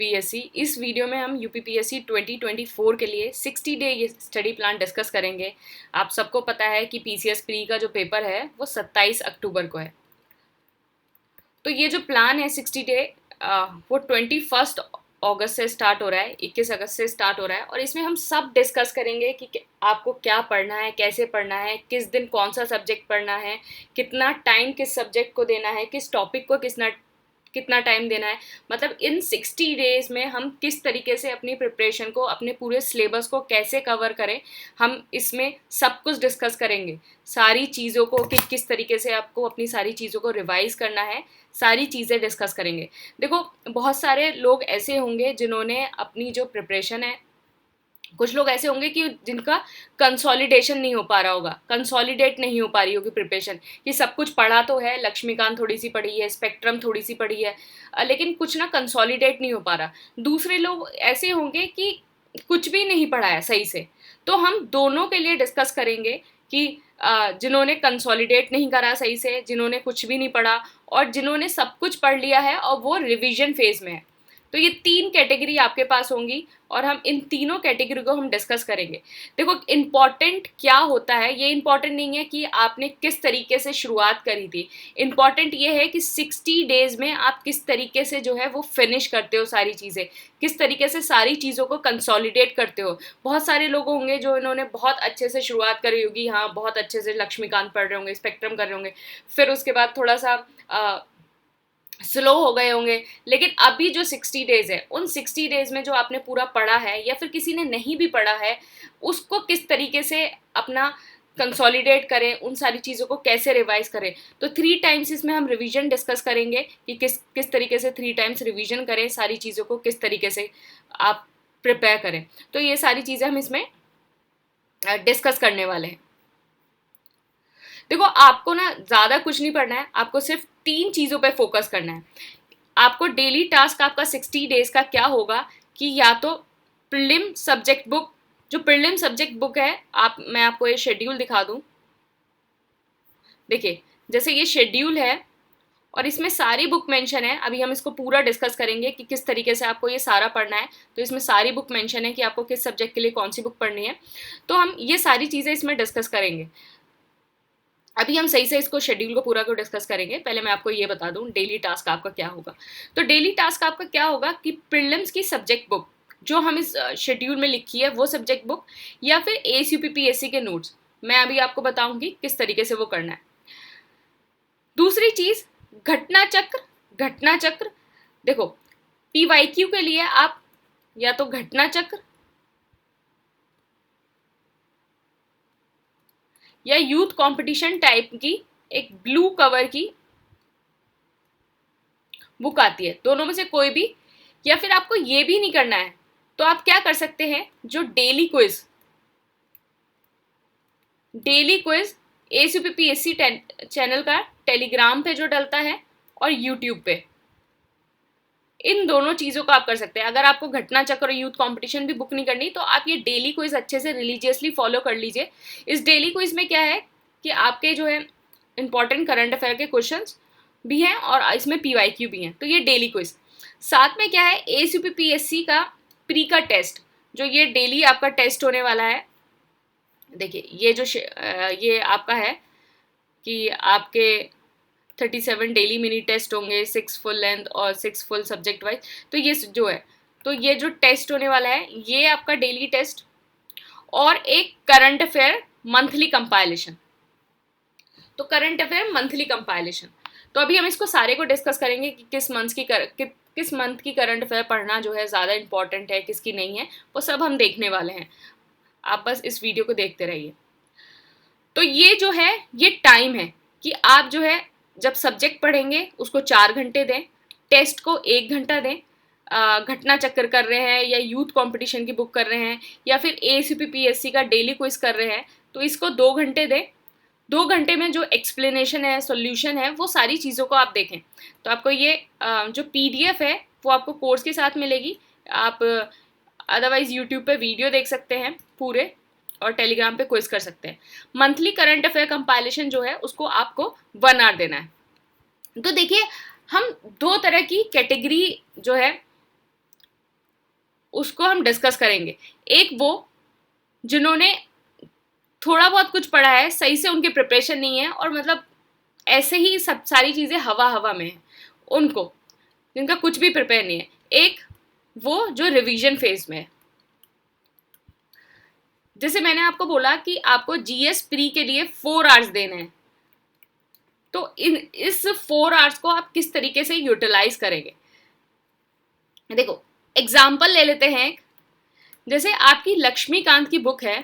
PSC. इस video में हम यूपीपीएससी 2024 के लिए 60 डे ये स्टडी प्लान डिस्कस करेंगे। आप सबको पता है कि पीसीएस प्री का जो पेपर है वो 27 अक्टूबर को है। तो ये जो प्लान है 60 डे वो 21 अगस्त से स्टार्ट हो रहा है, 21 अगस्त से स्टार्ट हो रहा है और इसमें हम सब डिस्कस करेंगे कि आपको क्या पढ़ना है, कैसे पढ़ना है, किस दिन कौन सा सब्जेक्ट पढ़ना है, कितना टाइम किस सब्जेक्ट को देना है, किस टॉपिक को कितना टाइम देना है। मतलब इन 60 डेज में हम किस तरीके से अपनी प्रिपरेशन को, अपने पूरे सिलेबस को कैसे कवर करें, हम इसमें सब कुछ डिस्कस करेंगे। सारी चीज़ों को कि किस तरीके से आपको अपनी सारी चीज़ों को रिवाइज करना है, सारी चीज़ें डिस्कस करेंगे। देखो, बहुत सारे लोग ऐसे होंगे जिन्होंने अपनी जो प्रिपरेशन है, कुछ लोग ऐसे होंगे कि जिनका कंसोलिडेशन नहीं हो पा रहा होगा, कंसोलिडेट नहीं हो पा रही होगी प्रिपरेशन, कि सब कुछ पढ़ा तो है, लक्ष्मीकांत थोड़ी सी पढ़ी है, स्पेक्ट्रम थोड़ी सी पढ़ी है, लेकिन कुछ ना कंसोलिडेट नहीं हो पा रहा। दूसरे लोग ऐसे होंगे कि कुछ भी नहीं पढ़ा है सही से। तो हम दोनों के लिए डिस्कस करेंगे कि जिन्होंने कंसोलिडेट नहीं करा सही से, जिन्होंने कुछ भी नहीं पढ़ा और जिन्होंने सब कुछ पढ़ लिया है और वो रिवीजन फेज में है। तो ये 3 कैटेगरी आपके पास होंगी और हम इन तीनों कैटेगरी को हम डिस्कस करेंगे। देखो, इम्पॉर्टेंट क्या होता है, ये इम्पॉर्टेंट नहीं है कि आपने किस तरीके से शुरुआत करी थी। इम्पॉर्टेंट ये है कि 60 डेज में आप किस तरीके से जो है वो फिनिश करते हो सारी चीज़ें, किस तरीके से सारी चीज़ों को कंसोलिडेट करते हो। बहुत सारे लोग होंगे जो इन्होंने बहुत अच्छे से शुरुआत करी होगी, हाँ, बहुत अच्छे से लक्ष्मीकांत पढ़ रहे होंगे, स्पेक्ट्रम कर रहे होंगे, फिर उसके बाद थोड़ा सा स्लो हो गए होंगे। लेकिन अभी जो 60 डेज है, उन 60 डेज में जो आपने पूरा पढ़ा है या फिर किसी ने नहीं भी पढ़ा है, उसको किस तरीके से अपना कंसोलिडेट करें, उन सारी चीज़ों को कैसे रिवाइज करें। तो 3 टाइम्स इसमें हम रिवीजन डिस्कस करेंगे कि किस तरीके से 3 टाइम्स रिवीजन करें, सारी चीज़ों को किस तरीके से आप प्रिपेयर करें। तो ये सारी चीज़ें हम इसमें डिस्कस करने वाले हैं। देखो, आपको ना ज़्यादा कुछ नहीं पढ़ना है, आपको सिर्फ 3 चीज़ों पे फोकस करना है। आपको डेली टास्क आपका 60 डेज का क्या होगा कि या तो प्रीलिम सब्जेक्ट बुक, जो प्रीलिम सब्जेक्ट बुक है, मैं आपको ये शेड्यूल दिखा दूं। देखिए, जैसे ये शेड्यूल है और इसमें सारी बुक मेंशन है। अभी हम इसको पूरा डिस्कस करेंगे कि किस तरीके से आपको ये सारा पढ़ना है। तो इसमें सारी बुक मेंशन है कि आपको किस सब्जेक्ट के लिए कौन सी बुक पढ़नी है। तो हम ये सारी चीज़ें इसमें डिस्कस करेंगे। अभी हम सही से इसको शेड्यूल को पूरा को डिस्कस करेंगे। पहले मैं आपको ये बता दूं डेली टास्क आपका क्या होगा। तो डेली टास्क आपका क्या होगा कि प्रीलिम्स की सब्जेक्ट बुक जो हम इस शेड्यूल में लिखी है वो सब्जेक्ट बुक, या फिर एएसयूपीपीएससी के नोट्स, मैं अभी आपको बताऊंगी किस तरीके से वो करना है। दूसरी चीज, घटना चक्र। घटना चक्र, देखो, पीवाईक्यू के लिए आप या तो घटना चक्र या यूथ कंपटीशन टाइप की एक ब्लू कवर की बुक आती है, दोनों में से कोई भी। या फिर आपको ये भी नहीं करना है तो आप क्या कर सकते हैं, जो डेली क्विज एएसयूपीपीएससी चैनल का टेलीग्राम पे जो डलता है और यूट्यूब पे, इन दोनों चीज़ों का आप कर सकते हैं। अगर आपको घटना चक्र और यूथ कंपटीशन भी बुक नहीं करनी तो आप ये डेली क्विज अच्छे से रिलीजियसली फॉलो कर लीजिए। इस डेली क्विज में क्या है कि आपके जो है इंपॉर्टेंट करंट अफेयर के क्वेश्चंस भी हैं और इसमें पीवाईक्यू भी हैं। तो ये डेली क्विज। साथ में क्या है, एएसयूपीपीएससी का प्री का टेस्ट, जो ये डेली आपका टेस्ट होने वाला है। देखिए, ये जो ये आपका है कि आपके 37 डेली मिनी टेस्ट होंगे, 6 फुल लेंथ और 6 फुल सब्जेक्ट वाइज। तो ये जो है, तो ये जो टेस्ट होने वाला है ये आपका डेली टेस्ट और एक करंट अफेयर मंथली कंपाइलेशन। तो करंट अफेयर मंथली कंपाइलेशन, तो अभी हम इसको सारे को डिस्कस करेंगे कि किस मंथ की करंट अफेयर पढ़ना जो है ज़्यादा इंपॉर्टेंट है, किसकी नहीं है, वो सब हम देखने वाले हैं। आप बस इस वीडियो को देखते रहिए। तो ये जो है ये टाइम है कि आप जो है जब सब्जेक्ट पढ़ेंगे उसको 4 घंटे दें, टेस्ट को 1 घंटा दें। घटना चक्र कर रहे हैं या यूथ कंपटीशन की बुक कर रहे हैं या फिर एएसयूपीपीएससी का डेली क्विज कर रहे हैं तो इसको 2 घंटे दें। 2 घंटे में जो एक्सप्लेनेशन है, सॉल्यूशन है, वो सारी चीज़ों को आप देखें। तो आपको ये जो पीडीएफ है वो आपको कोर्स के साथ मिलेगी। आप अदरवाइज़ यूट्यूब पे वीडियो देख सकते हैं पूरे और टेलीग्राम पे क्विज कर सकते हैं। मंथली करंट अफेयर कंपाइलेशन जो है उसको आपको 1 आवर देना है। तो देखिए, हम 2 तरह की कैटेगरी जो है उसको हम डिस्कस करेंगे। एक वो जिन्होंने थोड़ा बहुत कुछ पढ़ा है, सही से उनकी प्रिपरेशन नहीं है और मतलब ऐसे ही सब सारी चीज़ें हवा हवा में है, उनको, जिनका कुछ भी प्रिपेयर नहीं है। एक वो जो रिवीजन फेज में है। जैसे मैंने आपको बोला कि आपको जीएस प्री के लिए 4 आवर्स देने हैं, तो इस 4 आवर्स को आप किस तरीके से यूटिलाइज करेंगे। देखो एग्जाम्पल ले लेते हैं। जैसे आपकी लक्ष्मीकांत की बुक है,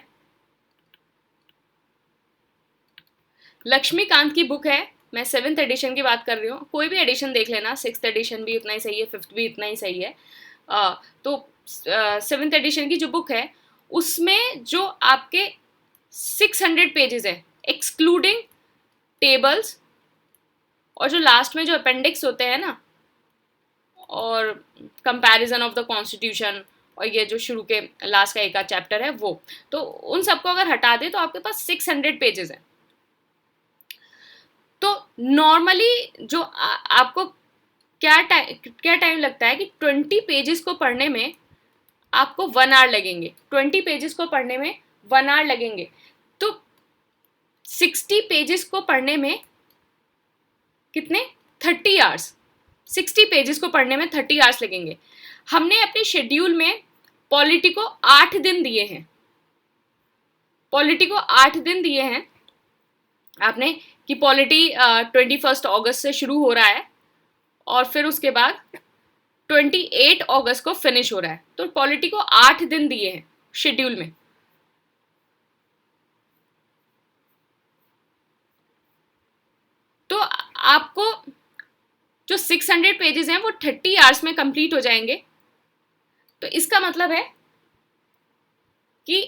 लक्ष्मीकांत की बुक है, मैं 7th एडिशन की बात कर रही हूँ, कोई भी एडिशन देख लेना, 6th एडिशन भी उतना ही सही है, 5th भी इतना ही सही है। तो 7th एडिशन की जो बुक है उसमें जो आपके 600 पेजेस है एक्सक्लूडिंग टेबल्स, और जो लास्ट में जो अपेंडिक्स होते हैं ना, और कंपैरिजन ऑफ द कॉन्स्टिट्यूशन, और ये जो शुरू के लास्ट का एक चैप्टर है वो, तो उन सबको अगर हटा दे तो आपके पास 600 पेजेस है। तो नॉर्मली जो आपको क्या टाइम लगता है कि 20 पेजेस को पढ़ने में आपको 1 आवर लगेंगे, 20 पेजेस को पढ़ने में 1 आवर लगेंगे। तो 60 पेजेस को पढ़ने में कितने, 30 आवर्स, 60 पेजेस को पढ़ने में 30 आवर्स लगेंगे। हमने अपने शेड्यूल में पॉलिटी को 8 दिन दिए हैं, पॉलिटी को 8 दिन दिए हैं आपने, कि पॉलिटी 21 अगस्त से शुरू हो रहा है और फिर उसके बाद 28 अगस्त को फिनिश हो रहा है। तो पॉलिटी को 8 दिन दिए हैं शेड्यूल में। तो आपको जो 600 पेजेस हैं वो 30 आवर्स में कंप्लीट हो जाएंगे। तो इसका मतलब है कि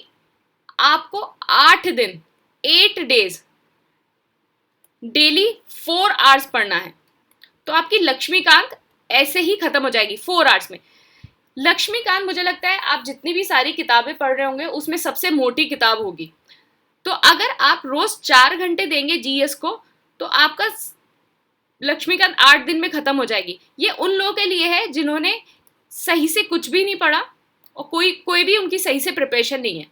आपको 8 दिन, 8 डेज डेली 4 आवर्स पढ़ना है। तो आपकी लक्ष्मीकांत ऐसे ही खत्म हो जाएगी 4 आवर्स में। लक्ष्मीकांत मुझे लगता है आप जितनी भी सारी किताबें पढ़ रहे होंगे उसमें सबसे मोटी किताब होगी। तो अगर आप रोज 4 घंटे देंगे जीएस को तो आपका लक्ष्मीकांत 8 दिन में खत्म हो जाएगी। ये उन लोगों के लिए है जिन्होंने सही से कुछ भी नहीं पढ़ा और कोई भी उनकी सही से प्रिपरेशन नहीं है।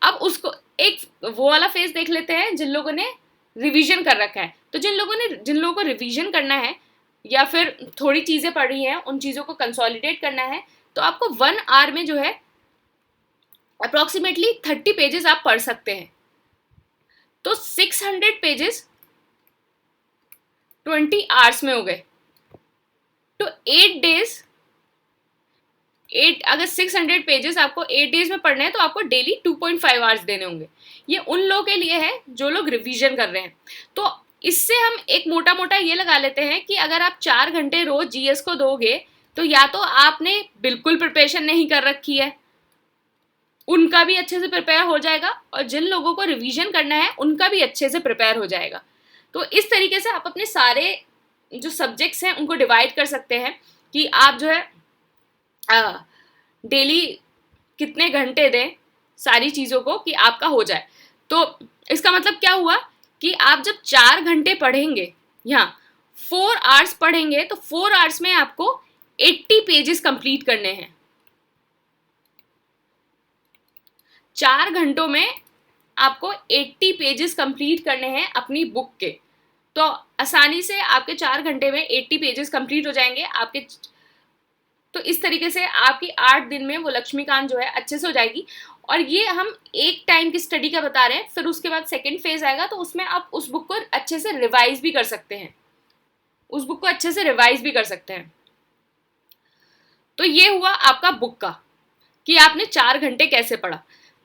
अब उसको एक वो वाला फेज देख लेते हैं जिन लोगों ने रिवीजन कर रखा है। तो जिन लोगों को रिवीजन करना है या फिर थोड़ी चीज़ें पढ़ी हैं, उन चीज़ों को कंसोलिडेट करना है, तो आपको 1 आवर में जो है अप्रोक्सीमेटली 30 पेजेस आप पढ़ सकते हैं। तो 600 पेजेस 20 आवर्स में हो गए। तो 8 डेज, अगर 600 पेजेस आपको 8 डेज में पढ़ने हैं तो आपको डेली 2.5 आवर्स देने होंगे। ये उन लोगों के लिए है जो लोग रिवीजन कर रहे हैं। तो इससे हम एक मोटा मोटा ये लगा लेते हैं कि अगर आप 4 घंटे रोज जीएस को दोगे तो या तो आपने बिल्कुल प्रिपरेशन नहीं कर रखी है, उनका भी अच्छे से प्रिपेयर हो जाएगा, और जिन लोगों को रिवीजन करना है उनका भी अच्छे से प्रिपेयर हो जाएगा। तो इस तरीके से आप अपने सारे जो सब्जेक्ट्स हैं उनको डिवाइड कर सकते हैं कि आप जो है डेली कितने घंटे दें सारी चीज़ों को कि आपका हो जाए। तो इसका मतलब क्या हुआ कि आप जब 4 घंटे पढ़ेंगे, यहाँ 4 आवर्स पढ़ेंगे, तो 4 आवर्स में आपको 80 पेजेस कंप्लीट करने हैं। 4 घंटों में आपको 80 पेजेस कंप्लीट करने हैं अपनी बुक के। तो आसानी से आपके 4 घंटे में 80 पेजेस कंप्लीट हो जाएंगे आपके। तो इस तरीके से आपकी 8 दिन में वो लक्ष्मीकांत जो है अच्छे से हो जाएगी। और ये हम एक टाइम की स्टडी का बता रहे हैं, फिर उसके बाद सेकेंड फेज आएगा तो उसमें आप उस बुक को अच्छे से रिवाइज भी कर सकते हैं, उस बुक को अच्छे से रिवाइज भी कर सकते हैं। तो ये हुआ आपका बुक का कि आपने 4 घंटे कैसे पढ़ा।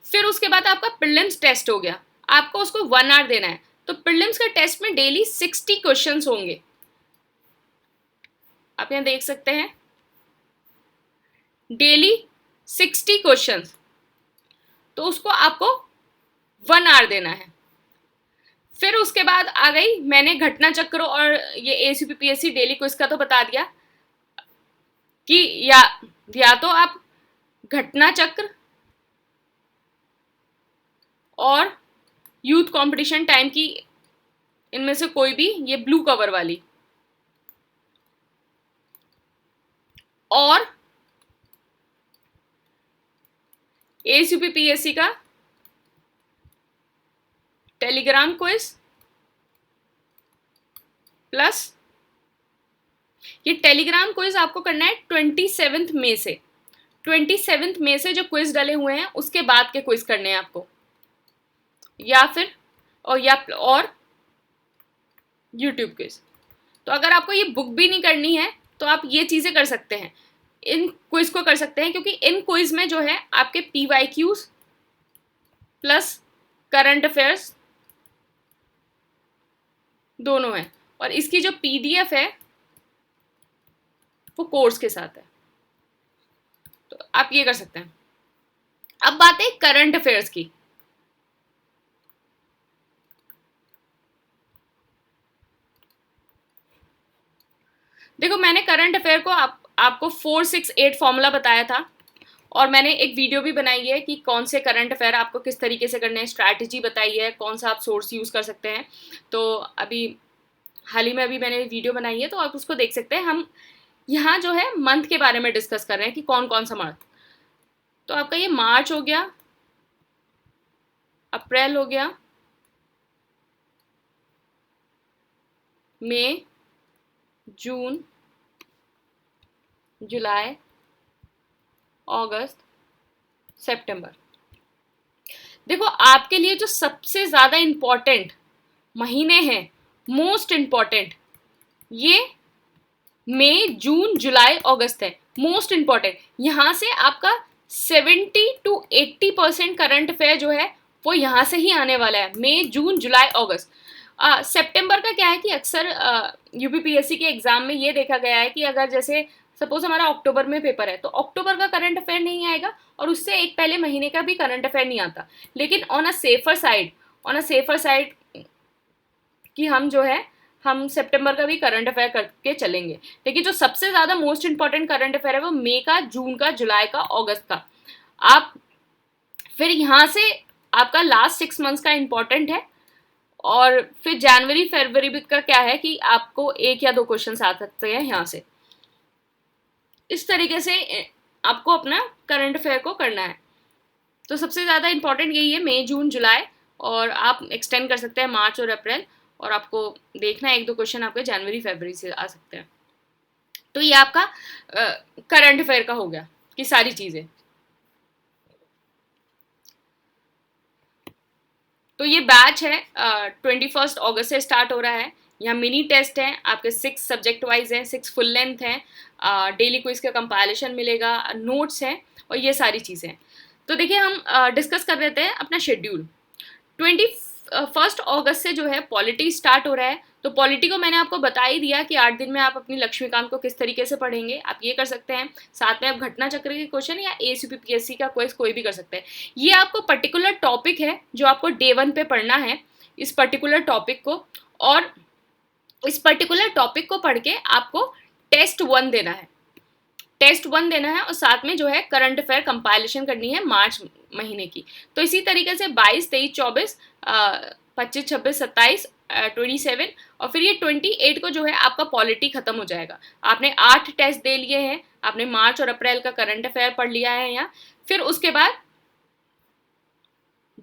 फिर उसके बाद आपका प्रीलिम्स टेस्ट हो गया, आपको उसको 1 आवर देना है। तो प्रीलिम्स के टेस्ट में डेली 60 क्वेश्चंस होंगे, आप यहाँ देख सकते हैं, डेली 60 क्वेश्चंस। तो उसको आपको 1 आवर देना है। फिर उसके बाद आ गई, मैंने घटना चक्र और ये एसीपीपीएससी डेली क्विज का तो बता दिया कि या तो आप घटना चक्र और यूथ कंपटीशन टाइम की, इनमें से कोई भी, ये ब्लू कवर वाली, और ASUPPSC का टेलीग्राम क्विज प्लस ये टेलीग्राम क्विज आपको करना है 27 मई से। 27 मई से जो क्विज डले हुए हैं उसके बाद के क्विज करने हैं आपको, या फिर और यूट्यूब क्विज। तो अगर आपको ये बुक भी नहीं करनी है तो आप ये चीज़ें कर सकते हैं, इन क्विज को कर सकते हैं, क्योंकि इन क्विज में जो है आपके PYQs प्लस करंट अफेयर्स दोनों हैं, और इसकी जो PDF है वो कोर्स के साथ है, तो आप ये कर सकते हैं। अब बात है करंट अफेयर्स की। देखो, मैंने करंट अफेयर को आपको 468 फॉर्मूला बताया था, और मैंने एक वीडियो भी बनाई है कि कौन से करंट अफेयर आपको किस तरीके से करने हैं, स्ट्रैटेजी बताई है, कौन सा आप सोर्स यूज़ कर सकते हैं। तो अभी हाल ही में अभी मैंने वीडियो बनाई है, तो आप उसको देख सकते हैं। हम यहाँ जो है मंथ के बारे में डिस्कस कर रहे हैं कि कौन कौन सा मंथ। तो आपका ये मार्च हो गया, अप्रैल हो गया, मई, जून, जुलाई, अगस्त, सितंबर। देखो, आपके लिए जो सबसे ज़्यादा इम्पॉर्टेंट महीने हैं, मोस्ट इम्पॉर्टेंट, ये मई, जून, जुलाई, अगस्त है। मोस्ट इम्पॉर्टेंट, यहाँ से आपका 70 to 80% करंट अफेयर जो है वो यहाँ से ही आने वाला है, मई, जून, जुलाई, अगस्त। सितंबर का क्या है कि अक्सर UPPSC के एग्जाम में ये देखा गया है कि अगर जैसे सपोज हमारा अक्टूबर में पेपर है, तो अक्टूबर का करंट अफेयर नहीं आएगा, और उससे एक पहले महीने का भी करंट अफेयर नहीं आता। लेकिन ऑन अ सेफर साइड कि हम जो है हम सितंबर का भी करंट अफेयर करके चलेंगे। लेकिन जो सबसे ज़्यादा मोस्ट इंपॉर्टेंट करंट अफेयर है वो मई का, जून का, जुलाई का, अगस्त का। आप फिर यहाँ से आपका लास्ट 6 मंथ्स का इम्पॉर्टेंट है, और फिर जनवरी फरवरी का क्या है कि आपको 1 या 2 क्वेश्चन आ सकते हैं यहाँ से। इस तरीके से आपको अपना करंट अफेयर को करना है। तो सबसे ज़्यादा इंपॉर्टेंट यही है, मई, जून, जुलाई, और आप एक्सटेंड कर सकते हैं मार्च और अप्रैल, और आपको देखना है 1-2 क्वेश्चन आपके जनवरी फरवरी से आ सकते हैं। तो ये आपका करंट अफेयर का हो गया कि सारी चीज़ें। तो ये बैच है 21 अगस्त से स्टार्ट हो रहा है। यहाँ मिनी टेस्ट है आपके, 6 सब्जेक्ट वाइज हैं, 6 फुल लेंथ हैं, डेली क्विज का कंपाइलेशन मिलेगा, नोट्स हैं, और ये सारी चीज़ें हैं। तो देखिए, हम डिस्कस कर रहे थे अपना शेड्यूल। 21 अगस्त से जो है पॉलिटी स्टार्ट हो रहा है। तो पॉलिटी को मैंने आपको बता ही दिया कि 8 दिन में आप अपनी लक्ष्मीकांत को किस तरीके से पढ़ेंगे, आप ये कर सकते हैं। साथ में आप घटना चक्र के क्वेश्चन या ASUPPSC का क्वेश्चन कोई भी कर सकते हैं। ये आपको पर्टिकुलर टॉपिक है जो आपको डे 1 पे पढ़ना है, इस पर्टिकुलर टॉपिक को, और इस पर्टिकुलर टॉपिक को पढ़ के आपको टेस्ट 1 देना है, और साथ में जो है करंट अफेयर कंपाइलेशन करनी है मार्च महीने की। तो इसी तरीके से 22, 23, 24, 25, 26, 27, 27, और फिर ये 28 को जो है आपका पॉलिटी खत्म हो जाएगा। आपने 8 टेस्ट दे लिए हैं, आपने मार्च और अप्रैल का करंट अफेयर पढ़ लिया है यहाँ। फिर उसके बाद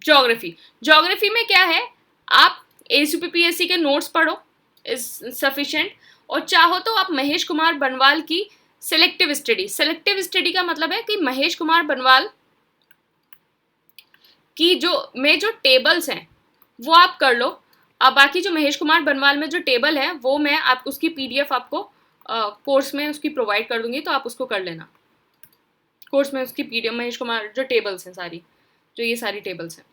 ज्योग्राफी में क्या है, आप ASUPPSC के नोट्स पढ़ो, इज सफिशिएंट, और चाहो तो आप महेश कुमार बनवाल की सेलेक्टिव स्टडी का मतलब है कि महेश कुमार बनवाल की जो टेबल्स हैं वो आप कर लो। अब बाकी जो महेश कुमार बनवाल में जो टेबल है वो मैं आप उसकी PDF आपको कोर्स में उसकी प्रोवाइड कर दूंगी, तो आप उसको कर लेना। कोर्स में उसकी PDF महेश कुमार जो टेबल्स हैं सारी, जो ये सारी टेबल्स हैं,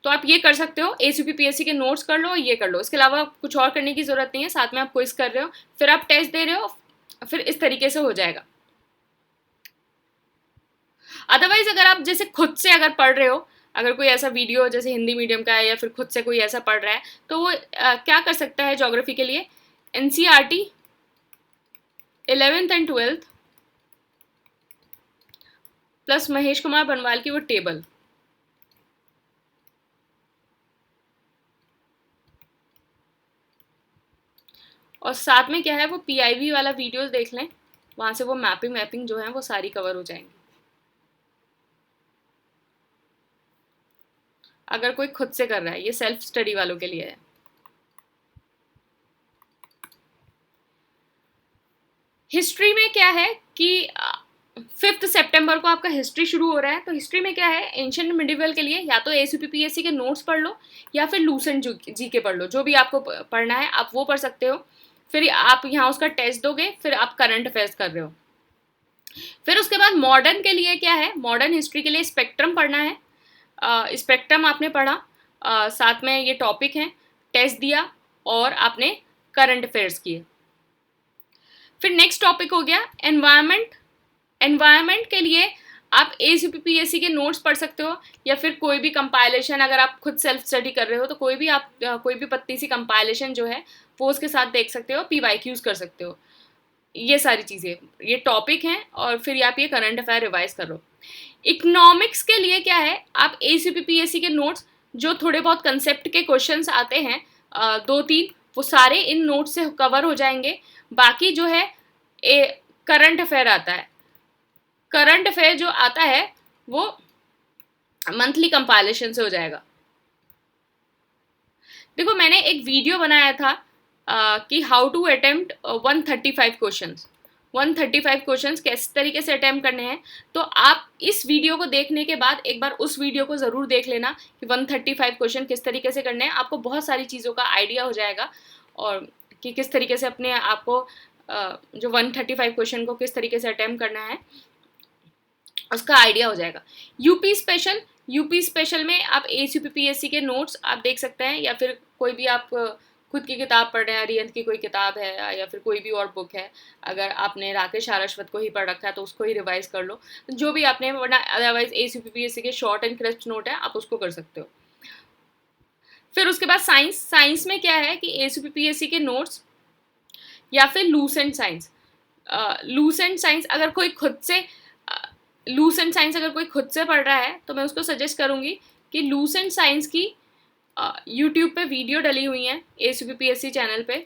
तो आप ये कर सकते हो। ASUPPSC के नोट्स कर लो, ये कर लो, इसके अलावा कुछ और करने की ज़रूरत नहीं है। साथ में आप क्विज कर रहे हो, फिर आप टेस्ट दे रहे हो, फिर इस तरीके से हो जाएगा। अदरवाइज अगर आप जैसे खुद से अगर पढ़ रहे हो, अगर कोई ऐसा वीडियो जैसे हिंदी मीडियम का है या फिर खुद से कोई ऐसा पढ़ रहा है, तो वो क्या कर सकता है ज्योग्राफी के लिए, NCERT 11th and 12th plus Mahesh Kumar बनवाल की वो टेबल, और साथ में क्या है वो PIV वाला वीडियोस देख लें, वहाँ से वो मैपिंग जो है वो सारी कवर हो जाएंगी। अगर कोई खुद से कर रहा है, ये सेल्फ स्टडी वालों के लिए है। हिस्ट्री में क्या है कि 5 सितंबर को आपका हिस्ट्री शुरू हो रहा है। तो हिस्ट्री में क्या है, एंशिएंट मिडिवल के लिए या तो एसयूपीपीएससी के नोट्स पढ़ लो या फिर लूसेंट जीके पढ़ लो, जो भी आपको पढ़ना है आप वो पढ़ सकते हो। फिर आप यहाँ उसका टेस्ट दोगे, फिर आप करंट अफेयर्स कर रहे हो। फिर उसके बाद मॉडर्न के लिए क्या है, मॉडर्न हिस्ट्री के लिए स्पेक्ट्रम पढ़ना है। स्पेक्ट्रम आपने पढ़ा, साथ में ये टॉपिक है, टेस्ट दिया और आपने करंट अफेयर्स किए। फिर नेक्स्ट टॉपिक हो गया एनवायरनमेंट। एनवायरनमेंट के लिए आप एसयूपीपीएससी के नोट्स पढ़ सकते हो या फिर कोई भी कंपाइलेशन, अगर आप खुद सेल्फ स्टडी कर रहे हो तो कोई भी पतली सी कंपाइलेशन जो है वो उसके साथ देख सकते हो, पीवाईक्यूज कर सकते हो। ये सारी चीज़ें, ये टॉपिक हैं और फिर आप ये करंट अफेयर रिवाइज कर लो। इकोनॉमिक्स के लिए क्या है, आप एसयूपीपीएससी के नोट्स जो थोड़े बहुत कंसेप्ट के क्वेश्चंस आते हैं 2-3, वो सारे इन नोट्स से कवर हो जाएंगे। बाकी जो है करंट अफेयर आता है, करंट अफेयर जो आता है वो मंथली कंपाइलेशन से हो जाएगा। देखो मैंने एक वीडियो बनाया था कि how to attempt 135 questions. 135 questions किस तरीके से अटेम्प्ट करने हैं, तो आप इस वीडियो को देखने के बाद एक बार उस वीडियो को ज़रूर देख लेना कि 135 क्वेश्चन किस तरीके से करने हैं। आपको बहुत सारी चीज़ों का आइडिया हो जाएगा और कि किस तरीके से अपने आप को जो 135 क्वेश्चन को किस तरीके से अटेम्प्ट करना है उसका आइडिया हो जाएगा। यूपी स्पेशल में आप एसयूपीपीएससी के नोट्स आप देख सकते हैं या फिर कोई भी आप खुद की किताब पढ़ रहे हैं, अरिहंत की कोई किताब है या फिर कोई भी और बुक है, अगर आपने राकेश सारस्वत को ही पढ़ रखा है तो उसको ही रिवाइज कर लो, जो भी आपने, वरना अदरवाइज एसयूपीपीएससी के शॉर्ट एंड क्रिस्प नोट है, आप उसको कर सकते हो। फिर उसके बाद साइंस में क्या है कि एसयूपीपीएससी के नोट्स या फिर लूसेंट साइंस अगर कोई खुद से पढ़ रहा है तो मैं उसको सजेस्ट करूँगी कि लूसेंट साइंस की यूट्यूब पे वीडियो डली हुई हैं एसयूपीपीएससी चैनल पे,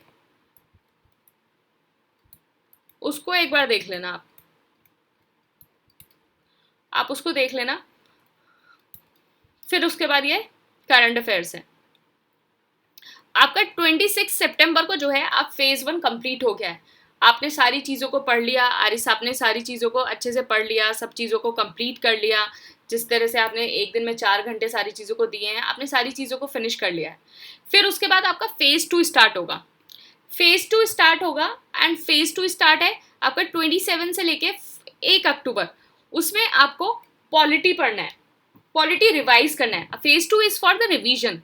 उसको एक बार देख लेना आप उसको देख लेना। फिर उसके बाद ये करंट अफेयर्स है। आपका 26 सितंबर को जो है आप फेज़ 1 कंप्लीट हो गया है। आपने सारी चीज़ों को पढ़ लिया, आरिस आपने सारी चीज़ों को अच्छे से पढ़ लिया, सब चीज़ों को कंप्लीट कर लिया। जिस तरह से आपने एक दिन में 4 घंटे सारी चीज़ों को दिए हैं, आपने सारी चीज़ों को फिनिश कर लिया है। फिर उसके बाद आपका फेज़ 2 स्टार्ट होगा। एंड फेज़ 2 स्टार्ट है आपका 27 से लेके 1 अक्टूबर। उसमें आपको पॉलिटी पढ़ना है, पॉलिटी रिवाइज करना है। Phase 2 is for the revision,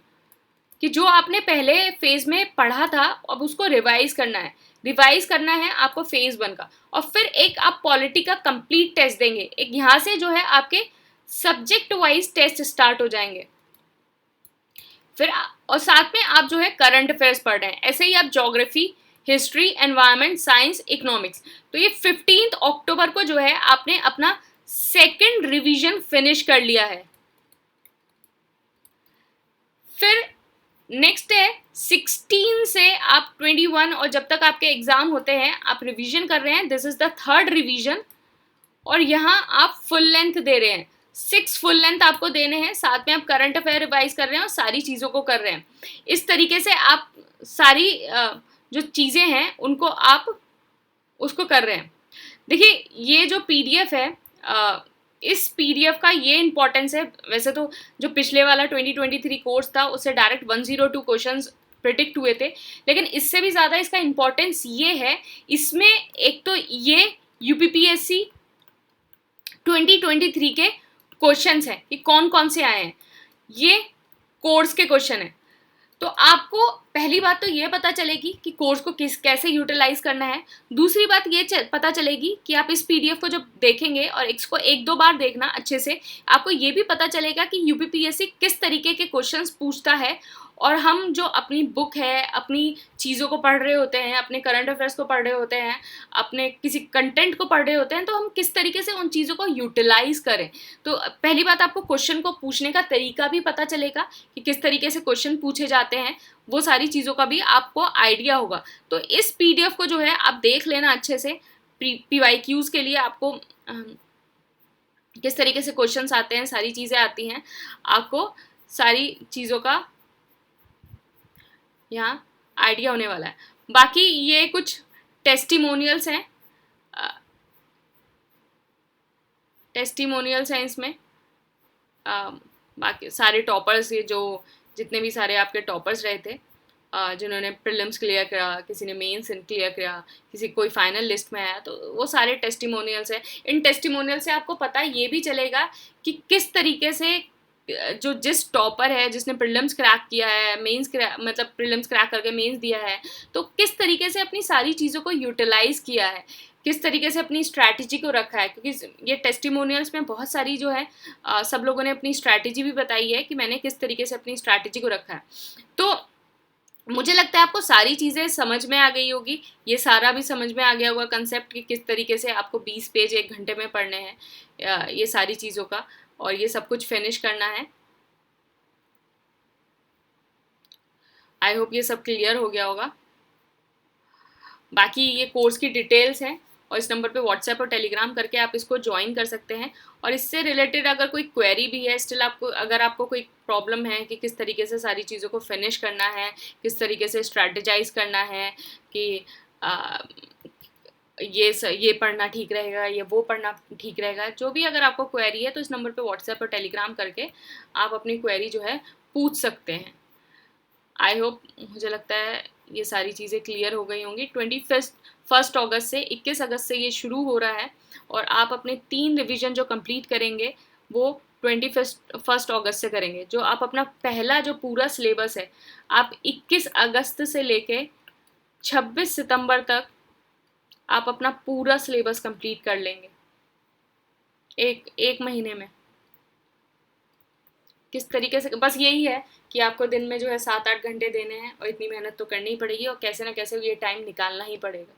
कि जो आपने पहले फेज़ में पढ़ा था अब उसको रिवाइज करना है आपको फेज़ 1 का। और फिर एक आप पॉलिटी का कंप्लीट टेस्ट देंगे। एक यहाँ से जो है आपके सब्जेक्ट वाइज टेस्ट स्टार्ट हो जाएंगे। फिर और साथ में आप जो है करंट अफेयर्स पढ़ रहे हैं। ऐसे ही आप geography, history, environment, science, economics. तो ये 15 अक्टूबर को जो है आपने अपना सेकेंड रिवीजन फिनिश कर लिया है। फिर नेक्स्ट है 16 से आप 21 और जब तक आपके एग्जाम होते हैं आप रिवीजन कर रहे हैं। This is the third revision और यहाँ आप फुल लेंथ दे रहे हैं, 6 फुल लेंथ आपको देने हैं। साथ में आप करंट अफेयर रिवाइज कर रहे हैं और सारी चीज़ों को कर रहे हैं। इस तरीके से आप सारी जो चीज़ें हैं उनको आप उसको कर रहे हैं। देखिए ये जो पीडीएफ है, इस पीडीएफ का ये इंपॉर्टेंस है। वैसे तो जो पिछले वाला 2023 कोर्स था उससे डायरेक्ट 102 क्वेश्चंस प्रिडिक्ट हुए थे, लेकिन इससे भी ज़्यादा इसका इंपॉर्टेंस ये है, इसमें एक तो ये यूपीपीएससी 2023 के क्वेश्चंस हैं कि कौन कौन से आए हैं, ये कोर्स के क्वेश्चन हैं। तो आपको पहली बात तो ये पता चलेगी कि कोर्स को कैसे यूटिलाइज करना है। दूसरी बात ये पता चलेगी कि आप इस पीडीएफ को जब देखेंगे और इसको 1-2 बार देखना अच्छे से, आपको ये भी पता चलेगा कि यूपीपीएससी किस तरीके के क्वेश्चंस पूछता है। और हम जो अपनी बुक है, अपनी चीज़ों को पढ़ रहे होते हैं, अपने करंट अफेयर्स को पढ़ रहे होते हैं, अपने किसी कंटेंट को पढ़ रहे होते हैं, तो हम किस तरीके से उन चीज़ों को यूटिलाइज करें। तो पहली बात आपको क्वेश्चन को पूछने का तरीका भी पता चलेगा कि किस तरीके से क्वेश्चन पूछे जाते हैं, वो सारी चीज़ों का भी आपको आइडिया होगा। तो इस पीडीएफ को जो है आप देख लेना अच्छे से। पीवाईक्यूज़ के लिए आपको किस तरीके से क्वेश्चंस आते हैं, सारी चीज़ें आती हैं, आपको सारी चीज़ों का यहाँ आइडिया होने वाला है। बाकी ये कुछ टेस्टिमोनियल्स हैं, टेस्टिमोनियल्स हैं इसमें। बाकी सारे टॉपर्स, ये जो जितने भी सारे आपके टॉपर्स रहे थे, जिन्होंने प्रीलिम्स क्लियर करा, किसी ने मेंस क्लियर करा, किसी कोई फाइनल लिस्ट में आया, तो वो सारे टेस्टिमोनियल्स हैं। इन टेस्टिमोनियल से आपको पता ये भी चलेगा कि किस तरीके से जो जिस टॉपर है जिसने प्रीलिम्स क्रैक किया है, मेंस मतलब प्रीलिम्स क्रैक करके मेंस दिया है, तो किस तरीके से अपनी सारी चीज़ों को यूटिलाइज किया है, किस तरीके से अपनी स्ट्रैटेजी को रखा है। क्योंकि ये टेस्टिमोनियल्स में बहुत सारी जो है सब लोगों ने अपनी स्ट्रैटेजी भी बताई है कि मैंने किस तरीके से अपनी स्ट्रैटेजी को रखा है। तो मुझे लगता है आपको सारी चीज़ें समझ में आ गई होगी, ये सारा भी समझ में आ गया होगा कंसेप्ट कि किस तरीके से आपको 20 पेज 1 घंटे में पढ़ने हैं, ये सारी चीज़ों का, और ये सब कुछ फिनिश करना है। आई होप ये सब क्लियर हो गया होगा। बाकी ये कोर्स की डिटेल्स हैं और इस नंबर पे व्हाट्सएप और टेलीग्राम करके आप इसको ज्वाइन कर सकते हैं। और इससे रिलेटेड अगर कोई क्वेरी भी है, स्टिल आपको अगर आपको कोई प्रॉब्लम है कि किस तरीके से सारी चीज़ों को फिनिश करना है, किस तरीके से स्ट्रैटेजाइज करना है, कि ये पढ़ना ठीक रहेगा, ये वो पढ़ना ठीक रहेगा, जो भी अगर आपको क्वेरी है तो इस नंबर पे व्हाट्सएप और टेलीग्राम करके आप अपनी क्वेरी जो है पूछ सकते हैं। आई होप, मुझे लगता है ये सारी चीज़ें क्लियर हो गई होंगी। 21 अगस्त से 21 अगस्त से ये शुरू हो रहा है और आप अपने 3 रिवीजन जो कंप्लीट करेंगे वो 21 अगस्त से करेंगे। जो आप अपना पहला जो पूरा सिलेबस है आप 21 अगस्त से लेके 26 सितंबर तक आप अपना पूरा सिलेबस कंप्लीट कर लेंगे एक महीने में। किस तरीके से, बस यही है कि आपको दिन में जो है 7-8 घंटे देने हैं और इतनी मेहनत तो करनी ही पड़ेगी और कैसे ना कैसे ये टाइम निकालना ही पड़ेगा।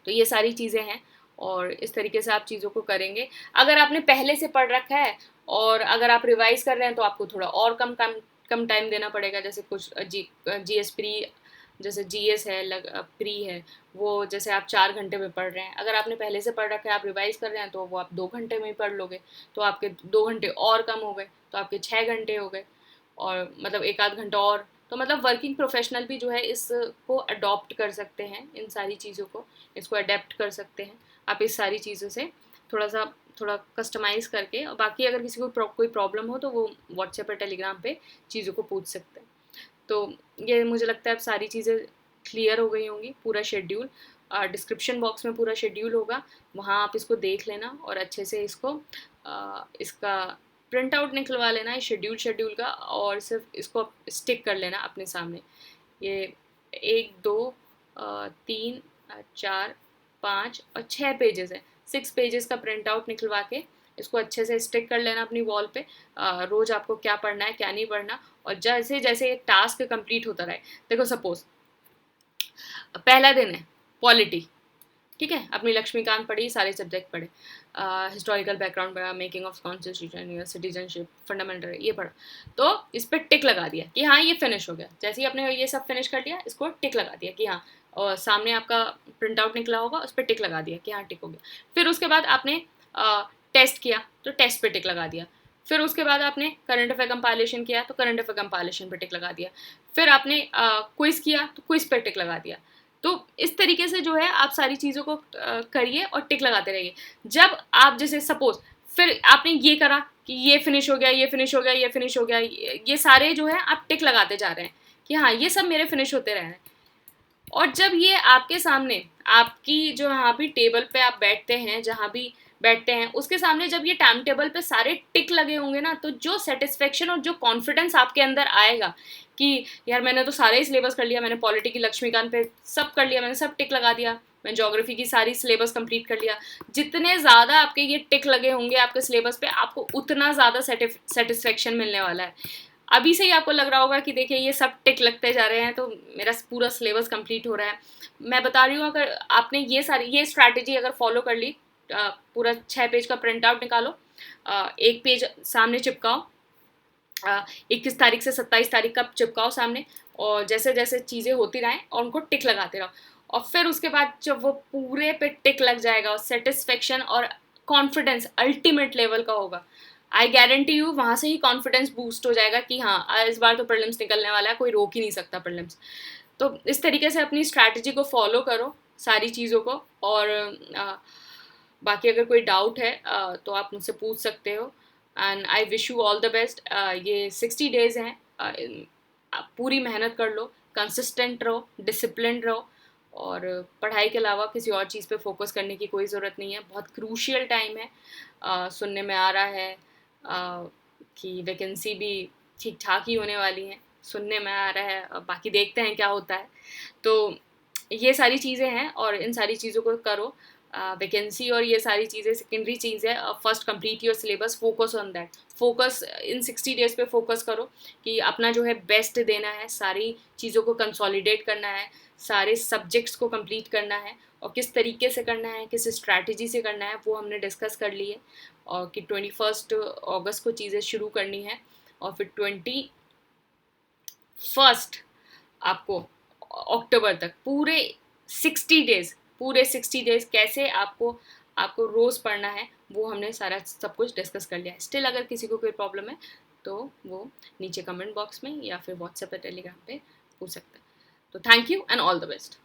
तो ये सारी चीज़ें हैं और इस तरीके से आप चीज़ों को करेंगे। अगर आपने पहले से पढ़ रखा है और अगर आप रिवाइज कर रहे हैं तो आपको थोड़ा और कम टाइम देना पड़ेगा। जैसे कुछ जीएस प्री, जैसे जीएस है प्री है, वो जैसे आप 4 घंटे में पढ़ रहे हैं, अगर आपने पहले से पढ़ रखा है आप रिवाइज कर रहे हैं तो वो आप 2 घंटे में ही पढ़ लोगे, तो आपके 2 घंटे और कम हो गए, तो आपके 6 घंटे हो गए, और मतलब 1 आध घंटा और। तो मतलब वर्किंग प्रोफेशनल भी जो है इसको अडॉप्ट कर सकते हैं, इन सारी चीज़ों को इसको अडेप्ट कर सकते हैं आप इस सारी चीज़ों से थोड़ा कस्टमाइज़ करके। और बाकी अगर किसी को कोई प्रॉब्लम हो तो वो व्हाट्सएप और टेलीग्राम पे चीज़ों को पूछ सकते हैं। तो ये मुझे लगता है अब सारी चीज़ें क्लियर हो गई होंगी। पूरा शेड्यूल डिस्क्रिप्शन बॉक्स में पूरा शेड्यूल होगा, वहाँ आप इसको देख लेना और अच्छे से इसका प्रिंट आउट निकलवा लेना है शेड्यूल का, और सिर्फ इसको स्टिक कर लेना अपने सामने। ये 1 2 3 4 5 और 6 पेजेस है, 6 पेजेस का प्रिंट आउट निकलवा के इसको अच्छे से स्टिक कर लेना अपनी वॉल पे। रोज़ आपको क्या पढ़ना है क्या नहीं पढ़ना, और जैसे जैसे एक टास्क कंप्लीट होता रहे। देखो सपोज पहला दिन है पॉलिटी, ठीक है, अपनी लक्ष्मीकांत पढ़ी, सारे सब्जेक्ट पढ़े, हिस्टोरिकल बैकग्राउंड पढ़ा, making of constitution, citizenship, fundamental, ये पढ़ा। तो इस पर टिक लगा दिया कि हाँ ये फिनिश हो गया। जैसे ही आपने ये सब फिनिश कर दिया इसको टिक लगा दिया कि हाँ, और सामने आपका प्रिंट आउट निकला होगा उस पर टिक लगा दिया कि हाँ टिक हो गया। फिर उसके बाद आपने टेस्ट किया तो टेस्ट पे टिक लगा दिया। फिर उसके बाद आपने करंट अफेयर कंपाइलेशन किया तो करंट अफेयर कंपाइलेशन पे टिक लगा दिया। फिर आपने क्विज़ किया तो क्विज़ पे टिक लगा दिया। तो इस तरीके से जो है आप सारी चीज़ों को करिए और टिक लगाते रहिए। जब आप जैसे सपोज फिर आपने ये करा कि ये फिनिश हो गया, ये फिनिश हो गया, ये फिनिश हो गया, ये सारे जो है आप टिक लगाते जा रहे हैं कि हाँ ये सब मेरे फिनिश होते रह रहे हैं। और जब ये आपके सामने आपकी जो यहाँ भी टेबल पे आप बैठते हैं, जहाँ भी बैठते हैं उसके सामने जब ये टाइम टेबल पे सारे टिक लगे होंगे ना, तो जो सेटिस्फेक्शन और जो कॉन्फिडेंस आपके अंदर आएगा कि यार मैंने तो सारे ही सिलेबस कर लिया, मैंने पॉलिटी की लक्ष्मीकांत पे सब कर लिया, मैंने सब टिक लगा दिया, मैंने ज्योग्राफी की सारी सिलेबस कंप्लीट कर लिया। जितने ज़्यादा आपके ये टिक लगे होंगे आपके सिलेबस पे, आपको उतना ज़्यादा सेटिस्फेक्शन मिलने वाला है। अभी से ही आपको लग रहा होगा कि देखिए ये सब टिक लगते जा रहे हैं तो मेरा पूरा सिलेबस कंप्लीट हो रहा है। मैं बता रही हूँ, अगर आपने ये स्ट्रैटेजी अगर फॉलो कर ली, पूरा 6 पेज का प्रिंट आउट निकालो, 1 पेज सामने चिपकाओ, 21 तारीख से 27 तारीख का चिपकाओ सामने, और जैसे जैसे चीज़ें होती रहें और उनको टिक लगाते रहो। और फिर उसके बाद जब वो पूरे पे टिक लग जाएगा और सेटिस्फेक्शन और कॉन्फिडेंस अल्टीमेट लेवल का होगा, आई गारंटी यू वहाँ से ही कॉन्फिडेंस बूस्ट हो जाएगा कि हाँ इस बार तो प्रीलिम्स निकलने वाला है, कोई रोक ही नहीं सकता प्रीलिम्स। तो इस तरीके से अपनी स्ट्रैटेजी को फॉलो करो सारी चीज़ों को। और बाकी अगर कोई डाउट है तो आप मुझसे पूछ सकते हो। And I wish you all the best. ये 60 डेज़ हैं, आप पूरी मेहनत कर लो, कंसिस्टेंट रहो, डिसिप्लिन रहो, और पढ़ाई के अलावा किसी और चीज़ पे फोकस करने की कोई ज़रूरत नहीं है। बहुत क्रूशियल टाइम है। सुनने में आ रहा है कि वैकेंसी भी ठीक ठाक ही होने वाली हैं, सुनने में आ रहा है। बाकी देखते हैं क्या होता है। तो ये सारी चीज़ें हैं और इन सारी चीज़ों को करो। वैकेंसी और ये सारी चीज़ें सेकेंडरी चीज़ है। First complete your syllabus, focus on that. Focus in 60 days पे फोकस करो कि अपना जो है बेस्ट देना है, सारी चीज़ों को कंसोलिडेट करना है, सारे सब्जेक्ट्स को कंप्लीट करना है। और किस तरीके से करना है, किस स्ट्रैटेजी से करना है, वो हमने डिस्कस कर ली है। और कि 21 अगस्त को चीज़ें शुरू करनी है और फिर 21 आपको अक्टूबर तक पूरे 60 डेज कैसे आपको आपको रोज़ पढ़ना है, वो हमने सारा सब कुछ डिस्कस कर लिया है। स्टिल अगर किसी को कोई प्रॉब्लम है तो वो नीचे कमेंट बॉक्स में या फिर व्हाट्सएप या टेलीग्राम पे पूछ सकते हैं। तो thank you and all the best.